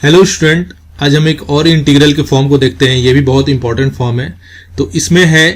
Hello student, आज हम एक और इंटीग्रल के फॉर्म को देखते हैं। ये भी बहुत इंपॉर्टेंट फॉर्म है। तो इसमें है,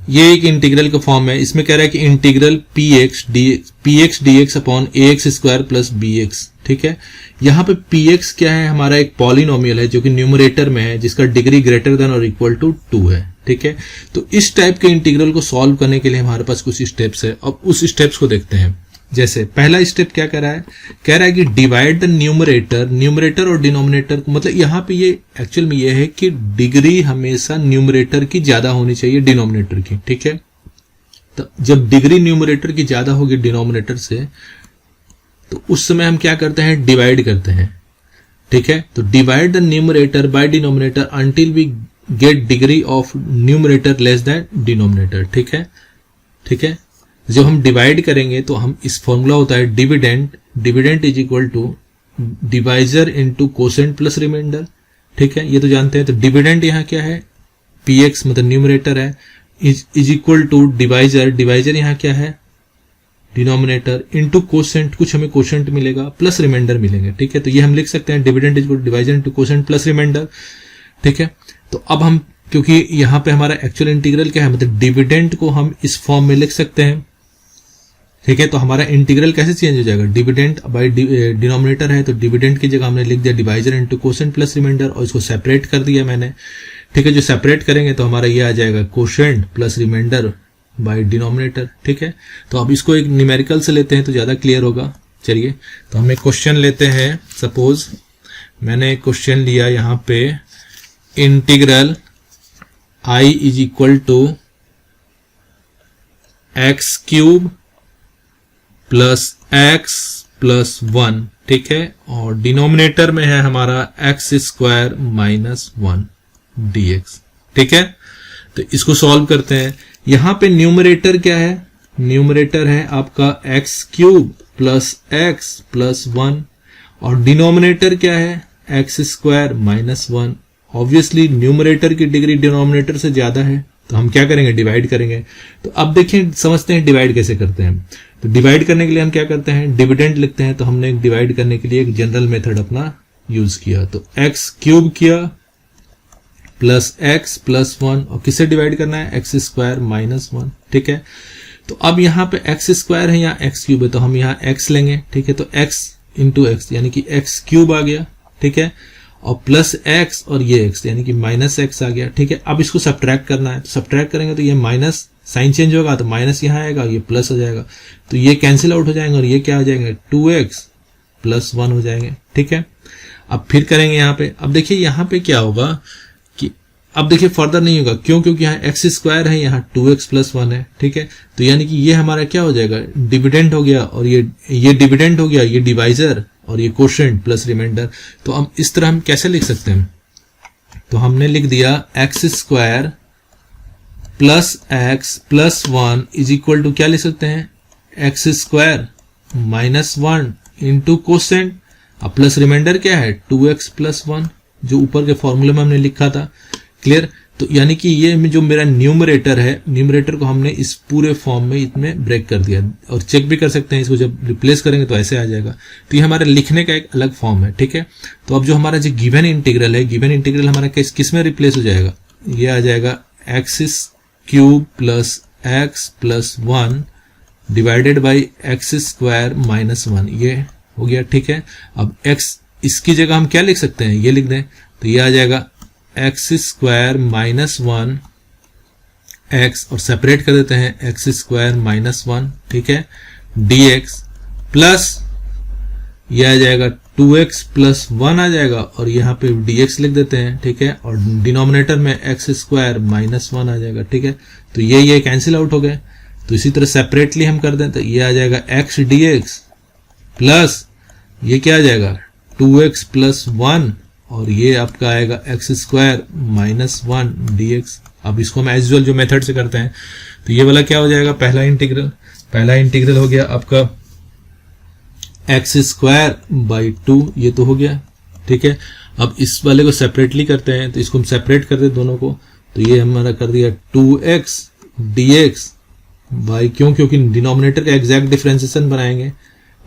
ये एक इंटीग्रल का फॉर्म है। इसमें कह रहा है कि integral p x d x upon a x square plus b x. ठीक है, यहाँ पे पी एक्स क्या है, हमारा एक पॉलिनोमियल है जो कि न्यूमरेटर में है, जिसका डिग्री ग्रेटर देन और इक्वल टू 2 है। ठीक है, तो इस टाइप के इंटीग्रल को सॉल्व करने के लिए हमारे पास कुछ स्टेप्स है। अब उस स्टेप्स को देखते हैं। जैसे पहला स्टेप क्या कह रहा है कि डिवाइड द न्यूमरेटर और डिनोमिनेटर को, मतलब यहाँ पे ये एक्चुअल में ये है कि डिग्री हमेशा न्यूमरेटर की ज्यादा होनी चाहिए डिनोमिनेटर की। ठीक है, तो जब डिग्री न्यूमरेटर की ज्यादा होगी डिनोमिनेटर से, तो उस समय हम क्या करते हैं, डिवाइड करते हैं। ठीक है, तो divide the numerator by denominator until we get degree of numerator less than denominator. ठीक है, जब हम डिवाइड करेंगे तो हम इस फॉर्मूला होता है dividend is equal to divisor into quotient plus remainder. ठीक है, ये तो जानते हैं। तो डिविडेंट यहाँ क्या है, पी एक्स मतलब न्यूमरेटर है, इज इक्वल टू डिवाइजर यहाँ क्या है, डिनोमिनेटर, इनटू कोसेंट, कुछ हमें कोसेंट मिलेगा प्लस रिमाइंडर मिलेंगे। ठीक है, तो ये हम लिख सकते हैं dividend is equal to divisor into quotient plus remainder. ठीक है, तो अब हम, क्योंकि यहाँ पे हमारा एक्चुअल इंटीग्रल क्या है, मतलब डिविडेंट को हम इस फॉर्म में लिख सकते हैं। ठीक है, तो हमारा इंटीग्रल कैसे चेंज हो जाएगा, डिविडेंट बाय डिनोमिनेटर है तो डिविडेंट की जगह हमने लिख दिया divisor into quotient plus remainder, और इसको सेपरेट कर दिया मैंने। ठीक है, जो सेपरेट करेंगे तो हमारा ये आ जाएगा quotient plus remainder by denominator. ठीक है, तो अब इसको एक न्यूमेरिकल से लेते हैं तो ज्यादा क्लियर होगा। चलिए, तो हम एक क्वेश्चन लेते हैं। सपोज मैंने एक क्वेश्चन लिया यहाँ पे, integral I is equal to x cube plus x plus 1। ठीक है, और डिनोमिनेटर में है हमारा एक्स स्क्वायर माइनस 1 dx। ठीक है, तो इसको सॉल्व करते हैं। यहां पे न्यूमरेटर क्या है, न्यूमरेटर है आपका x cube plus x plus 1, और डिनोमिनेटर क्या है, x square minus 1। Obviously numerator की डिग्री डिनोमिनेटर से ज्यादा है, तो हम क्या करेंगे, डिवाइड करेंगे। तो अब देखिए, समझते हैं डिवाइड कैसे करते हैं। तो डिवाइड करने के लिए हम क्या करते हैं, डिविडेंड लिखते हैं। तो हमने डिवाइड करने के लिए एक जनरल मेथड अपना यूज किया। तो एक्स क्यूब किया प्लस एक्स प्लस 1, और किससे डिवाइड करना है, एक्स स्क्वायर माइनस 1। ठीक है, तो अब यहाँ पे एक्स स्क्वायर है, यहाँ एक्स क्यूब है, तो हम यहाँ एक्स लेंगे। ठीक है, तो एक्स इंटू एक्स यानी कि एक्स क्यूब आ गया। ठीक है, और प्लस एक्स और ये एक्स यानी कि माइनस एक्स आ गया। ठीक है, अब इसको सब्ट्रैक्ट करना है। तो सब्ट्रैक्ट करेंगे तो ये माइनस साइन चेंज होगा, तो माइनस यहाँ आएगा, ये प्लस हो जाएगा, तो ये कैंसिल आउट हो जाएंगे, और ये क्या हो जाएंगे, 2x प्लस 1 हो जाएंगे। ठीक है, अब फिर करेंगे यहाँ पे। अब देखिए यहाँ पे क्या होगा कि अब देखिए फर्दर नहीं होगा, क्यों, क्योंकि यहाँ एक्स स्क्वायर है, यहाँ 2x प्लस 1 है। ठीक है, तो यानी कि ये हमारा क्या हो जाएगा, डिविडेंट हो गया, और ये डिविडेंट हो गया, ये डिवाइजर, और ये कोशेंट प्लस रिमाइंडर। तो हम इस तरह हम कैसे लिख सकते हैं, तो हमने लिख दिया x square plus x plus 1 is equal to क्या लिख सकते हैं, x square minus 1 into quotient, अब प्लस रिमाइंडर क्या है, 2x प्लस 1, जो ऊपर के फॉर्मूले में हमने लिखा था। क्लियर, तो यानी कि ये जो मेरा न्यूमरेटर है, न्यूमरेटर को हमने इस पूरे फॉर्म में इसमें ब्रेक कर दिया, और चेक भी कर सकते हैं इसको, जब रिप्लेस करेंगे तो ऐसे आ जाएगा। तो ये हमारा लिखने का एक अलग फॉर्म है। ठीक है, तो अब जो हमारा जो गिवन इंटीग्रल है, गिवन इंटीग्रल हमारा किस में रिप्लेस हो जाएगा, ये आ जाएगा x cube plus x plus 1 divided by x square minus 1, ये हो गया। ठीक है, अब एक्स, इसकी जगह हम क्या लिख सकते हैं, ये लिख दें, तो ये आ जाएगा एक्स स्क्वायर माइनस 1 एक्स, और सेपरेट कर देते हैं एक्स स्क्वायर माइनस 1। ठीक है, dx प्लस ये आ जाएगा 2x प्लस 1 आ जाएगा, और यहाँ पे dx लिख देते हैं। ठीक है, और डिनोमिनेटर में एक्स स्क्वायर माइनस 1 आ जाएगा। ठीक है, तो ये कैंसिल आउट हो गए। तो इसी तरह सेपरेटली हम कर दें, तो ये आ जाएगा x dx प्लस ये क्या आ जाएगा, 2x प्लस 1, और ये आपका आएगा एक्स स्क्वायर माइनस 1 dx। अब इसको हम एज यूजुअल जो मेथड से करते हैं, तो ये वाला क्या हो जाएगा, पहला इंटीग्रल हो गया आपका एक्स स्क्वायर बाई 2, ये तो हो गया। ठीक है, अब इस वाले को सेपरेटली करते हैं, तो इसको हम सेपरेट कर दे दोनों को, तो ये हमारा कर दिया 2x dx बाई, क्योंकि डिनोमिनेटर का एग्जैक्ट डिफरेंशिएशन बनाएंगे,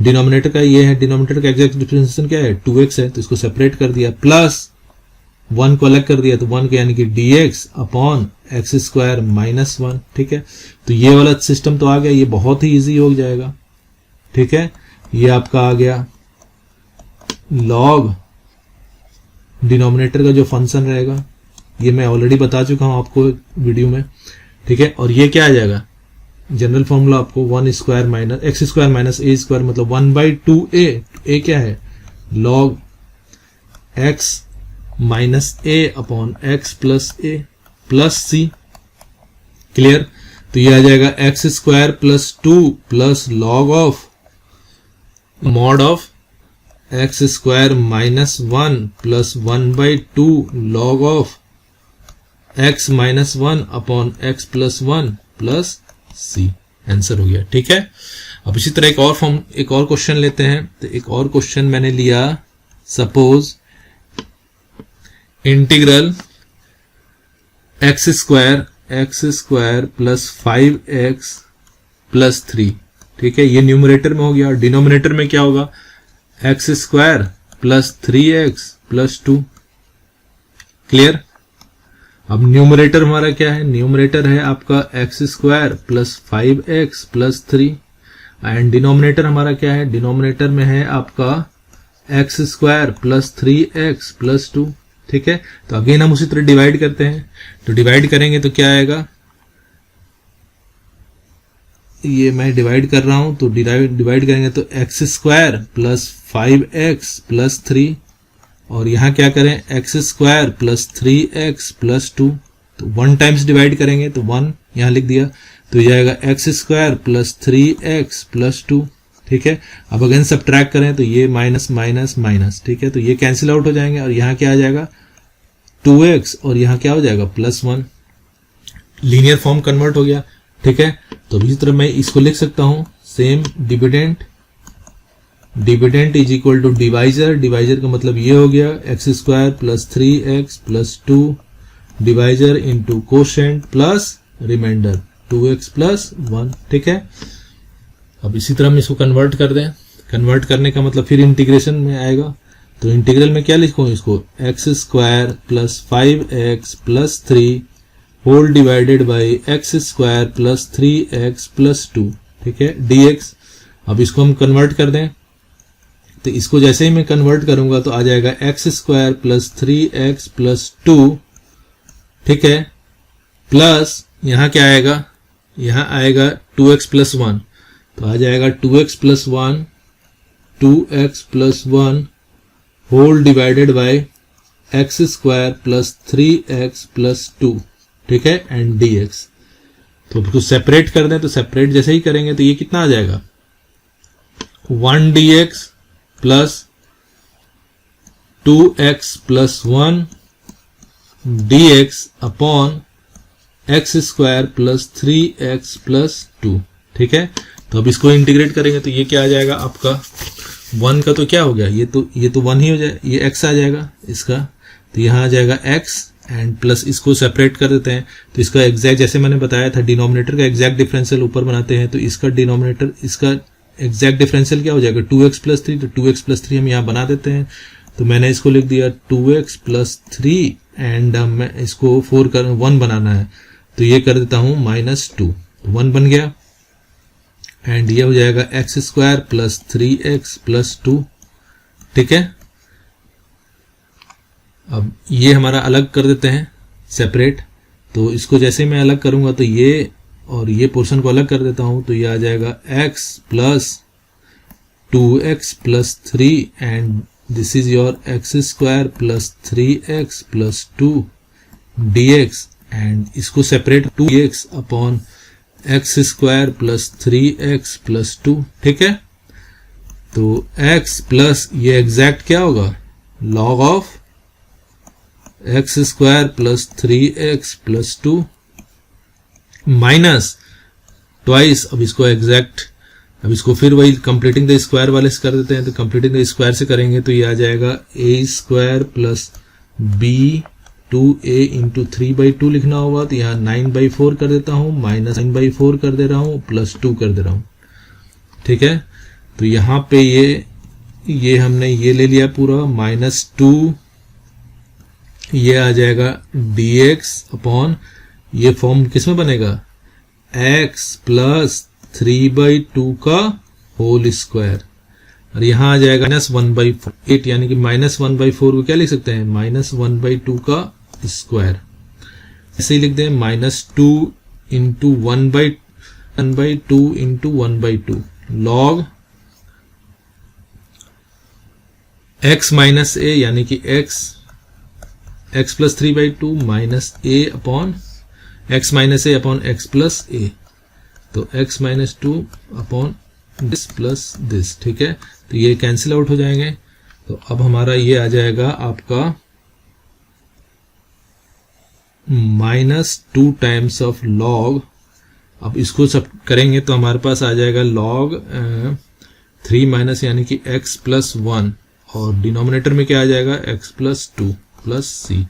डिनोमिनेटर का ये है, डिनोमिनेटर का एग्जैक्ट डिफरेंशिएशन क्या है 2x है, तो इसको सेपरेट कर दिया, प्लस 1 को अलग कर दिया तो 1 के यानी कि dx upon x square minus 1। ठीक है, तो ये वाला सिस्टम तो आ गया, ये बहुत ही इजी हो जाएगा। ठीक है, ये आपका आ गया लॉग डिनोमिनेटर का जो फंक्शन रहेगा, ये मैं ऑलरेडी बता चुका हूं आपको वीडियो में। ठीक है, और ये क्या आ जाएगा जनरल फॉर्मूला आपको 1 square minus x square minus a square मतलब 1/2a। ए क्या है log x minus a upon x plus a plus c. Clear, तो ये आ जाएगा x square plus 2 plus log of mod of x square minus 1 plus 1/2 log of x minus 1 upon x plus 1 plus c. Answer हो गया। ठीक है, अब इसी तरह एक और क्वेश्चन लेते हैं। तो एक और क्वेश्चन मैंने लिया, suppose integral x square plus 5x plus 3। ठीक है, ये न्यूमरेटर में हो गया, डिनोमिनेटर में क्या होगा x square plus 3x plus 2। Clear, अब न्यूमरेटर हमारा क्या है, न्यूमरेटर है आपका x square plus 5x plus 3 and denominator हमारा क्या है, डिनोमिनेटर में है आपका x square plus 3x plus 2। ठीक है, तो अगेन हम उसी तरह डिवाइड करते हैं, तो डिवाइड करेंगे तो क्या आएगा, ये मैं डिवाइड कर रहा हूं तो डिवाइड करेंगे तो x square plus 5x plus 3 और यहां क्या करें x square plus 3x plus 2। तो 1 टाइम्स डिवाइड करेंगे तो 1 यहां लिख दिया, तो ये आएगा x square plus 3x plus 2। ठीक है, अब अगेन सब्ट्रैक्ट करें तो ये माइनस माइनस माइनस। ठीक है, तो ये कैंसिल आउट हो जाएंगे और यहाँ क्या आ जाएगा 2x और यहाँ क्या हो जाएगा प्लस 1। लीनियर फॉर्म कन्वर्ट हो गया। ठीक है, तो इसी तरह मैं इसको लिख सकता हूं same dividend is equal to divisor का मतलब ये हो गया x square plus 3x plus 2 divisor into quotient plus remainder 2x plus 1। ठीक है, अब इसी तरह हम इसको कन्वर्ट कर दें, कन्वर्ट करने का मतलब फिर इंटीग्रेशन में आएगा, तो इंटीग्रल में क्या लिखूं इसको x square plus 5x plus 3 whole divided by x square plus 3x plus 2। ठीक है, dx। अब इसको हम कन्वर्ट कर दें, तो इसको जैसे ही मैं कन्वर्ट करूंगा तो आ जाएगा x square plus 3x plus 2। ठीक है, प्लस यहां क्या आएगा, यहां आएगा 2x प्लस 1, तो आ जाएगा 2x plus 1 2x plus 1 whole divided by x square plus 3x plus 2। ठीक है, एंड dx। तो इसको सेपरेट कर दें, तो सेपरेट जैसे ही करेंगे तो ये कितना आ जाएगा 1 dx plus 2x plus 1 dx upon x square plus 3x plus 2। ठीक है, तो अब इसको इंटीग्रेट करेंगे तो ये क्या आ जाएगा आपका 1 का तो क्या हो गया, ये तो 1 ही हो जाए, ये x आ जाएगा इसका, तो यहां आ जाएगा x एंड प्लस इसको सेपरेट कर देते हैं, तो इसका एग्जैक्ट जैसे मैंने बताया था डिनोमिनेटर का एग्जैक्ट डिफरेंशियल ऊपर बनाते हैं, तो इसका डिनोमिनेटर इसका एग्जैक्ट डिफरेंशियल क्या हो जाएगा 2x प्लस 3, तो 2x प्लस 3 हम यहाँ बना देते हैं, तो मैंने इसको लिख दिया 2x प्लस 3 एंड मैं इसको 1 बनाना है तो ये कर देता हूं -2, 1 बन गया एंड ये हो जाएगा x square plus 3x plus 2। ठीक है, अब ये हमारा अलग कर देते हैं सेपरेट, तो इसको जैसे मैं अलग करूंगा तो ये और ये पोर्शन को अलग कर देता हूं, तो ये आ जाएगा x plus 2x plus 3 and this is your x square plus 3x plus 2 dx and इसको separate 2x upon x square plus 3x plus 2। ठीक है, तो x प्लस ये एग्जैक्ट क्या होगा log of x square plus 3x plus 2 minus twice, अब इसको exact, अब इसको फिर वही कंप्लीटिंग द स्क्वायर वाले से कर देते हैं, तो कंप्लीटिंग द स्क्वायर से करेंगे तो ये आ जाएगा a square plus b 2a into 3/2 लिखना होगा, तो यहाँ 9/4 कर देता हूं, -9/4 कर दे रहा हूं, प्लस 2 कर दे रहा हूं। ठीक है, तो यहाँ पे ये हमने ये ले लिया पूरा -2, ये आ जाएगा dx अपॉन, ये फॉर्म किसमें बनेगा, x प्लस 3/2 का होल स्क्वायर, और यहाँ आ जाएगा -1/4, 8 यानी कि -1/4 को क्या लिख सकते हैं, -1/2 का स्क्वायर। ऐसे ही लिख दें -2 into 1/2 into 1/2 log x minus a, यानी कि x plus 3/2 minus a upon x minus a upon x plus a, तो x minus 2 upon this plus this, ठीक है। तो ये कैंसिल आउट हो जाएंगे। तो अब हमारा ये आ जाएगा आपका -2 टाइम्स ऑफ लॉग, अब इसको सब करेंगे तो हमारे पास आ जाएगा लॉग 3 माइनस यानी कि x प्लस 1, और डिनोमिनेटर में क्या आ जाएगा, x प्लस 2 प्लस सी।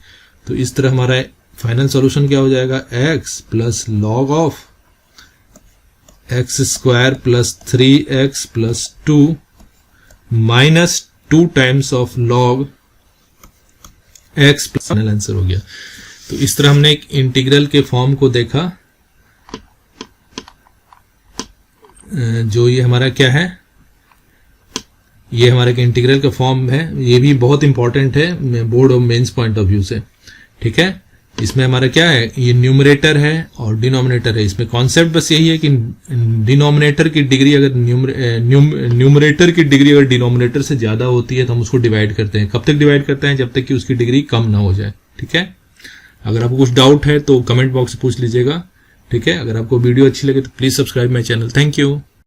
तो इस तरह हमारा फाइनल सॉल्यूशन क्या हो जाएगा, x plus log of x square plus 3x plus 2 minus 2 times of log x plus, final answer हो गया। तो इस तरह हमने एक इंटीग्रल के फॉर्म को देखा, जो ये हमारा क्या है, ये हमारे इंटीग्रल का फॉर्म है। ये भी बहुत इंपॉर्टेंट है बोर्ड और मेंस पॉइंट ऑफ व्यू से, ठीक है। इसमें हमारा क्या है, ये न्यूमरेटर है और डिनोमिनेटर है। इसमें कॉन्सेप्ट बस यही है कि डिनोमिनेटर की डिग्री अगर न्यूमरेटर की डिग्री अगर डिनोमिनेटर से ज्यादा होती है तो हम उसको डिवाइड करते हैं। कब तक डिवाइड करते हैं, जब तक कि उसकी डिग्री कम ना हो जाए, ठीक है। अगर आपको कुछ डाउट है तो कमेंट बॉक्स से पूछ लीजिएगा, ठीक है। अगर आपको वीडियो अच्छी लगे तो please subscribe my channel. Thank you.